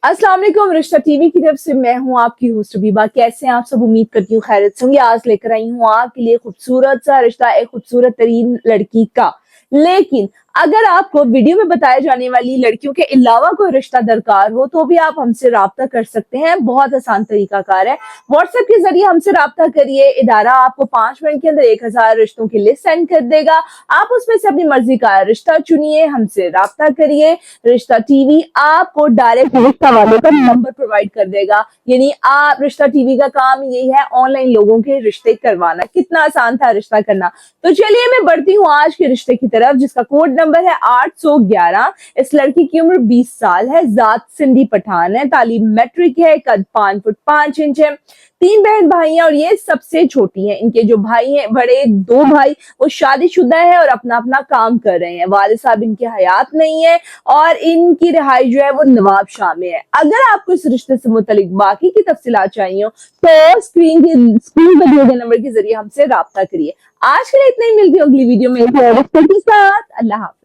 अस्सलाम वालेकुम। रिश्ता टीवी की तरफ से मैं हूं आपकी होस्ट हबीबा। कैसे हैं आप सब? उम्मीद करती हूँ खैरियत से होंगे। आज लेकर आई हूँ आपके लिए खूबसूरत सा रिश्ता, एक खूबसूरत तरीन लड़की का। लेकिन अगर आपको वीडियो में बताए जाने वाली लड़कियों के अलावा कोई रिश्ता दरकार हो तो भी आप हमसे राब्ता कर सकते हैं। बहुत आसान तरीकाकार है। व्हाट्सएप के जरिए हमसे राब्ता करिए। इदारा आपको 5 मिनट के अंदर 1000 रिश्तों की लिस्ट सेंड कर देगा। आप उसमें से अपनी मर्जी का रिश्ता चुनिए, हमसे राब्ता करिए। रिश्ता टीवी आपको डायरेक्ट रिश्ता वालों का नंबर प्रोवाइड कर देगा। यानी आप रिश्ता टीवी का काम यही है, ऑनलाइन लोगों के रिश्ते करवाना। कितना आसान था रिश्ता करना। तो चलिए मैं बढ़ती हूँ आज के रिश्ते की तरफ, जिसका कोड नंबर है 811। इस लड़की की उम्र 20 साल है। जात सिंधी पठान है। तालीम मैट्रिक है। कद 5 फुट 5 इंच है। 3 बहन भाई हैं और ये सबसे छोटी है। इनके जो भाई हैं, बड़े 2 भाई, वो शादीशुदा है और अपना अपना काम कर रहे हैं। वालिद साहब इनके हयात नहीं है और इनकी रिहाई जो है वो नवाब शाह में है। अगर आपको इस रिश्ते से मुतालिक बाकी की तफसीलात चाहिए हो तो स्क्रीन पर दिए गए नंबर के जरिए हमसे राब्ता करिए। आज के लिए इतना ही। मिलती हूँ अगली वीडियो में रिश्ते के साथ। अल्लाह हाफ़िज़।